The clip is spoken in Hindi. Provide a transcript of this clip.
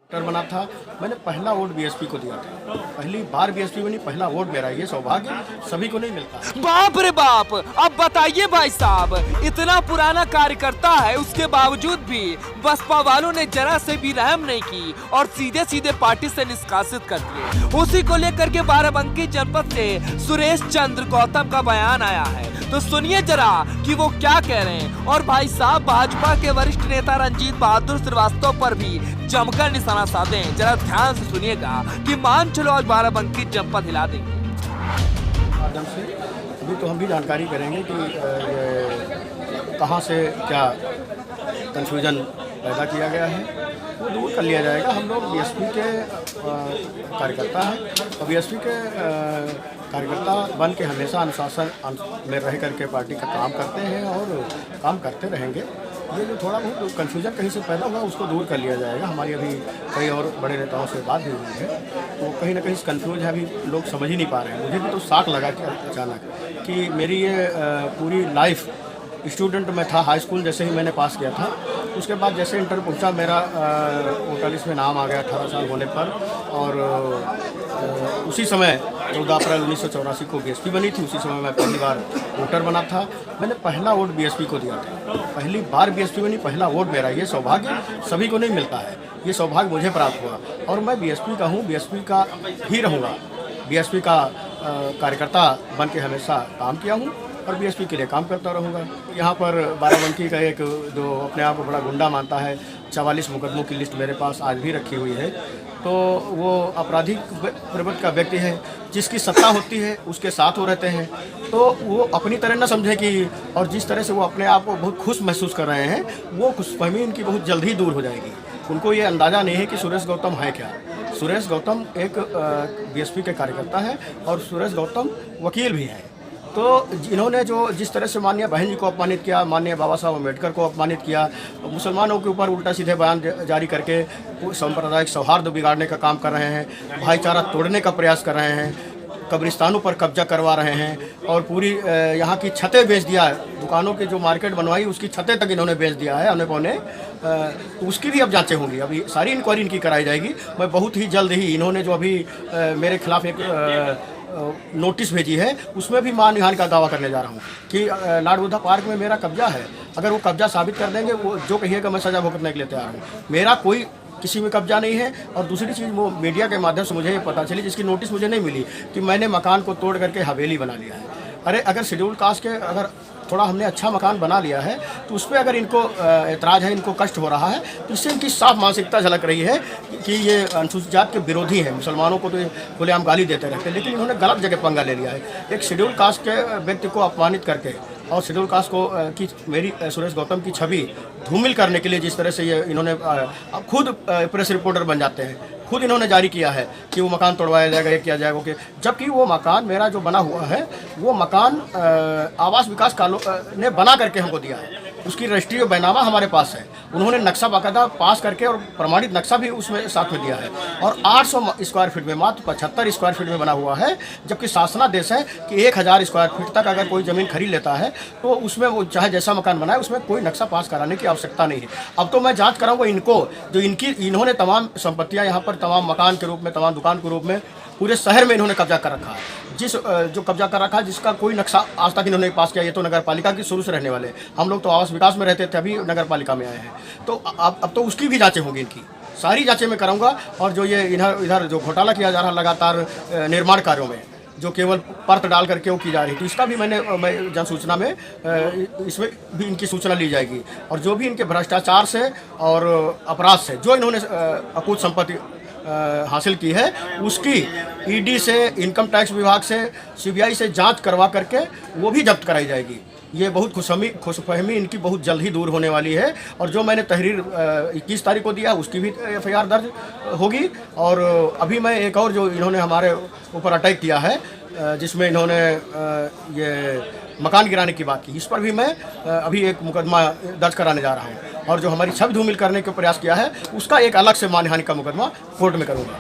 बना था। मैंने पहला वोट बीएसपी को दिया था। पहली बार बीएसपी बनी, पहला वोट मेरा। ये सौभाग्य सभी को नहीं मिलता। बाप रे बाप। अब बताइए भाई साहब, इतना पुराना कार्यकर्ता है, उसके बावजूद भी बसपा वालों ने जरा से भी रहम नहीं की और सीधे सीधे पार्टी से निष्कासित कर दिए। उसी को लेकर के बाराबंकी जनपद से सुरेश चंद्र गौतम का बयान आया है, तो सुनिए जरा कि वो क्या कह रहे हैं। और भाई साहब, भाजपा के वरिष्ठ नेता रंजीत बहादुर श्रीवास्तव पर भी जमकर निशाना साधे हैं। जरा ध्यान से सुनिएगा कि मान चलो आज बाराबंकी जनपद हिला देंगे। माध्यम से अभी तो हम भी जानकारी करेंगे कि कहां से क्या कंफ्यूजन पैदा किया गया है, वो दूर कर लिया जाएगा। हम लोग बीएसपी के कार्यकर्ता हैं और बीएसपी के कार्यकर्ता बन के हमेशा अनुशासन में रह करके पार्टी का काम करते हैं और काम करते रहेंगे। ये जो थोड़ा बहुत कन्फ्यूजन कहीं से पैदा हुआ, उसको दूर कर लिया जाएगा। हमारी अभी कई और बड़े नेताओं से बात भी हुई है, तो कहीं ना कहीं कन्फ्यूज है, अभी लोग समझ ही नहीं पा रहे हैं। मुझे भी तो शॉक लगा कि अचानक कि मेरी ये पूरी लाइफ स्टूडेंट में था। हाई स्कूल जैसे ही मैंने पास किया था, उसके बाद जैसे इंटर पहुंचा, मेरा वोटर लिस्ट में नाम आ गया 18 साल होने पर। और उसी समय 14 अप्रैल 1984 को बीएसपी बनी थी। उसी समय मैं पहली बार वोटर बना था। मैंने पहला वोट बीएसपी को दिया था। पहली बार बीएसपी बनी, पहला वोट मेरा। ये सौभाग्य सभी को नहीं मिलता है। ये सौभाग्य मुझे प्राप्त हुआ और मैं बीएसपी का हूँ, बीएसपी का ही रहूँगा। बीएसपी का कार्यकर्ता बन के हमेशा काम किया हूँ और बीएसपी के लिए काम करता रहूँगा। यहाँ पर बाराबंकी का एक जो अपने आप को बड़ा गुंडा मानता है, 44 मुकदमों की लिस्ट मेरे पास आज भी रखी हुई है। तो वो आपराधिक प्रवृत्ति का व्यक्ति है, जिसकी सत्ता होती है उसके साथ वो रहते हैं। तो वो अपनी तरह न समझे कि, और जिस तरह से वो अपने आप को बहुत खुश महसूस कर रहे हैं, वो खुशफहमी इनकी बहुत जल्द ही दूर हो जाएगी। उनको ये अंदाज़ा नहीं है कि सुरेश गौतम है क्या। सुरेश गौतम एक बीएसपी के कार्यकर्ता है और सुरेश गौतम वकील भी हैं। तो इन्होंने जो जिस तरह से माननीय बहन जी को अपमानित किया, माननीय बाबा साहब अम्बेडकर को अपमानित किया, मुसलमानों के ऊपर उल्टा सीधे बयान जारी करके सांप्रदायिक सौहार्द बिगाड़ने का काम कर रहे हैं, भाईचारा तोड़ने का प्रयास कर रहे हैं, कब्रिस्तानों पर कब्जा करवा रहे हैं और पूरी यहाँ की छतें बेच दिया। दुकानों की जो मार्केट बनवाई, उसकी छतें तक इन्होंने बेच दिया है औने पौने। उसकी भी अब जांचें होंगी, अभी सारी इंक्वायरी इनकी कराई जाएगी। मैं बहुत ही जल्द ही, इन्होंने जो अभी मेरे खिलाफ एक नोटिस भेजी है, उसमें भी मानहानि का दावा करने जा रहा हूँ कि लॉर्ड बुद्धा पार्क में मेरा कब्जा है। अगर वो कब्जा साबित कर देंगे, वो जो कहिएगा मैं सजा भुगतने के लिए तैयार हूँ। मेरा कोई किसी में कब्जा नहीं है। और दूसरी चीज़, वो मीडिया के माध्यम से मुझे ये पता चली, जिसकी नोटिस मुझे नहीं मिली, कि मैंने मकान को तोड़ करके हवेली बना लिया है। अरे अगर शेड्यूल कास्ट के अगर थोड़ा हमने अच्छा मकान बना लिया है, तो उस पर अगर इनको एतराज़ है, इनको कष्ट हो रहा है, तो इससे इनकी साफ मानसिकता झलक रही है कि ये अनुसूचित जाति के विरोधी हैं। मुसलमानों को तो खुलेआम गाली देते रहते हैं, लेकिन इन्होंने गलत जगह पंगा ले लिया है। एक शेड्यूल कास्ट के व्यक्ति को अपमानित करके और शेड्यूल कास्ट को की मेरी सुरेश गौतम की छवि धूमिल करने के लिए जिस तरह से ये इन्होंने खुद प्रेस रिपोर्टर बन जाते हैं, खुद इन्होंने जारी किया है कि वो मकान तोड़वाया जाएगा, ये किया जाएगा कि, जबकि वो मकान मेरा जो बना हुआ है, वो मकान आवास विकास ने बना करके हमको दिया है। उसकी रजिस्ट्री और बैनामा हमारे पास है। उन्होंने नक्शा बाकायदा पास करके और प्रमाणित नक्शा भी उसमें साथ में दिया है। और 800 स्क्वायर फीट में, मात्र 75 स्क्वायर फीट में बना हुआ है, जबकि शासनादेश है कि 1000 स्क्वायर फीट तक अगर कोई ज़मीन खरीद लेता है तो उसमें वो चाहे जैसा मकान बनाए, उसमें कोई नक्शा पास कराने की आवश्यकता नहीं है। अब तो मैं जांच कराऊंगा इनको, जो इन्होंने तमाम संपत्तियां यहाँ पर, तमाम मकान के रूप में, तमाम दुकान के रूप में पूरे शहर में इन्होंने कब्जा कर रखा है। जो कब्जा कर रखा है, जिसका कोई नक्शा आज तक इन्होंने पास किया। ये तो नगर पालिका की शुरू से रहने वाले, हम लोग तो आवास विकास में रहते थे, अभी नगर पालिका में आए हैं। तो अब तो उसकी भी जांचें होंगी, इनकी सारी जांचें मैं कराऊंगा। और जो ये इधर जो घोटाला किया जा रहा लगातार निर्माण कार्यों में, जो केवल परत डाल करके वो की जा रही थी, इसका भी मैं जन सूचना में इसमें भी इनकी सूचना ली जाएगी। और जो भी इनके भ्रष्टाचार से और अपराध से जो इन्होंने अकूत संपत्ति हासिल की है, उसकी ईडी से, इनकम टैक्स विभाग से, सीबीआई से जांच करवा करके वो भी जब्त कराई जाएगी। ये बहुत खुशफहमी इनकी बहुत जल्द ही दूर होने वाली है। और जो मैंने तहरीर 21 तारीख को दिया, उसकी भी एफआईआर दर्ज होगी। और अभी मैं एक और जो इन्होंने हमारे ऊपर अटैक किया है, जिसमें इन्होंने ये मकान गिराने की बात की, इस पर भी मैं अभी एक मुकदमा दर्ज कराने जा रहा हूँ। और जो हमारी छवि धूमिल करने का प्रयास किया है, उसका एक अलग से मानहानि का मुकदमा कोर्ट में करूँगा।